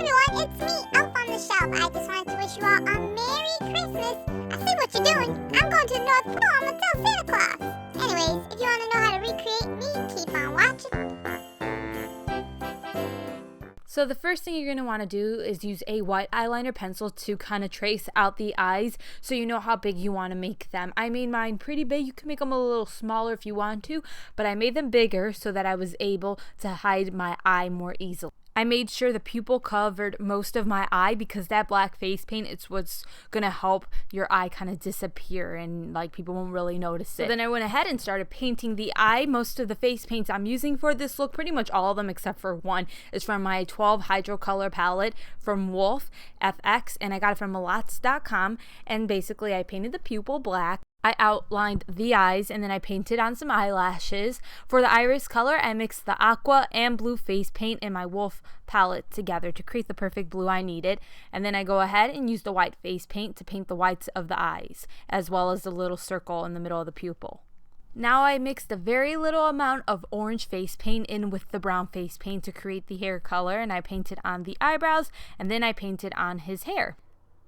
everyone, it's me, Elf on the Shelf. I just wanted to wish you all a Merry Christmas. I see what you're doing. I'm going to the North Pole. I'm going to tell Santa Claus. Anyways, if you want to know how to recreate me, keep on watching. So the first thing you're going to want to do is use a white eyeliner pencil to kind of trace out the eyes so you know how big you want to make them. I made mine pretty big. You can make them a little smaller if you want to, but I made them bigger so that I was able to hide my eye more easily. I made sure the pupil covered most of my eye because that black face paint is what's going to help your eye kind of disappear and like people won't really notice it. So then I went ahead and started painting the eye. Most of the face paints I'm using for this look, pretty much all of them except for one, is from my 12 Hydrocolor palette from Wolfe FX, and I got it from Malots.com. And basically I painted the pupil black. I outlined the eyes and then I painted on some eyelashes. For the iris color, I mixed the aqua and blue face paint in my Wolfe palette together to create the perfect blue I needed. And then I go ahead and use the white face paint to paint the whites of the eyes, as well as the little circle in the middle of the pupil. Now I mixed a very little amount of orange face paint in with the brown face paint to create the hair color, and I painted on the eyebrows and then I painted on his hair.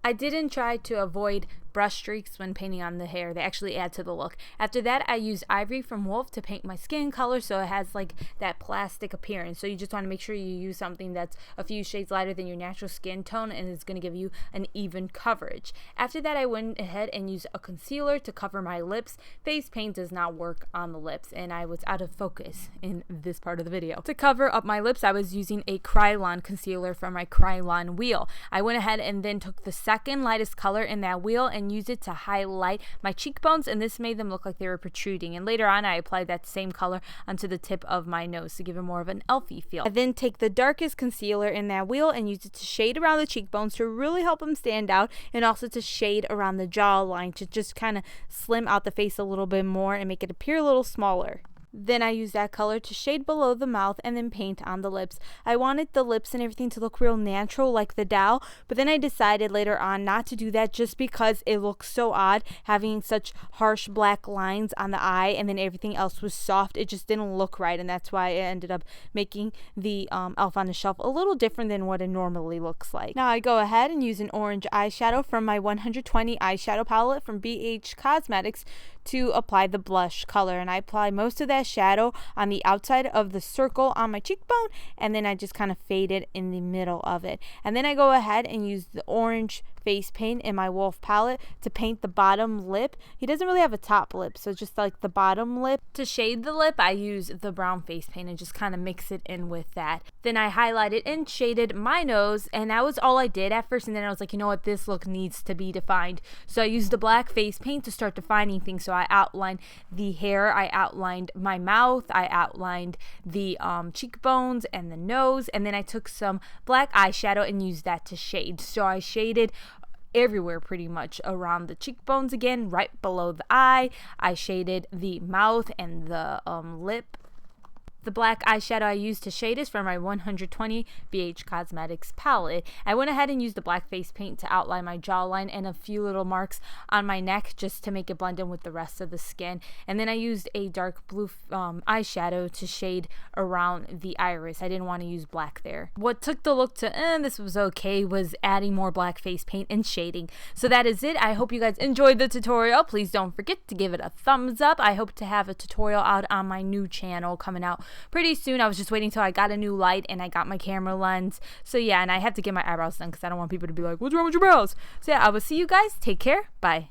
I didn't try to avoid brush streaks when painting on the hair. They actually add to the look. After that, I used Ivory from Wolfe to paint my skin color so it has like that plastic appearance. So you just want to make sure you use something that's a few shades lighter than your natural skin tone and it's going to give you an even coverage. After that, I went ahead and used a concealer to cover my lips. Face paint does not work on the lips and I was out of focus in this part of the video. To cover up my lips, I was using a Kryolan concealer from my Kryolan wheel. I went ahead and then took the second lightest color in that wheel and used it to highlight my cheekbones, and this made them look like they were protruding. And later on I applied that same color onto the tip of my nose to give it more of an elfy feel. I then take the darkest concealer in that wheel and use it to shade around the cheekbones to really help them stand out, and also to shade around the jawline to just kind of slim out the face a little bit more and make it appear a little smaller. Then I use that color to shade below the mouth and then paint on the lips. I wanted the lips and everything to look real natural like the doll, but then I decided later on not to do that just because it looks so odd having such harsh black lines on the eye and then everything else was soft. It just didn't look right, and that's why I ended up making the Elf on the Shelf a little different than what it normally looks like. Now I go ahead and use an orange eyeshadow from my 120 eyeshadow palette from Cosmetics to apply the blush color, and I apply most of that shadow on the outside of the circle on my cheekbone, and then I just kind of fade it in the middle of it. And then I go ahead and use the orange face paint in my Wolfe palette to paint the bottom lip. He doesn't really have a top lip, so just like the bottom lip. To shade the lip, I use the brown face paint and just kind of mix it in with that. Then I highlighted and shaded my nose, and that was all I did at first, and then I was like, you know what, this look needs to be defined. So I used the black face paint to start defining things. So I outlined the hair, I outlined my mouth, I outlined the cheekbones and the nose, and then I took some black eyeshadow and used that to shade. So I shaded everywhere pretty much around the cheekbones again, right below the eye. I shaded the mouth and the lip. The black eyeshadow I used to shade is from my 120 Cosmetics palette. I went ahead and used the black face paint to outline my jawline and a few little marks on my neck just to make it blend in with the rest of the skin. And then I used a dark blue eyeshadow to shade around the iris. I didn't want to use black there. What took the look to this was okay was adding more black face paint and shading. So that is it. I hope you guys enjoyed the tutorial. Please don't forget to give it a thumbs up. I hope to have a tutorial out on my new channel coming out pretty soon. I was just waiting till I got a new light and I got my camera lens. So yeah, and I have to get my eyebrows done because I don't want people to be like, what's wrong with your brows? So yeah, I will see you guys. Take care. Bye.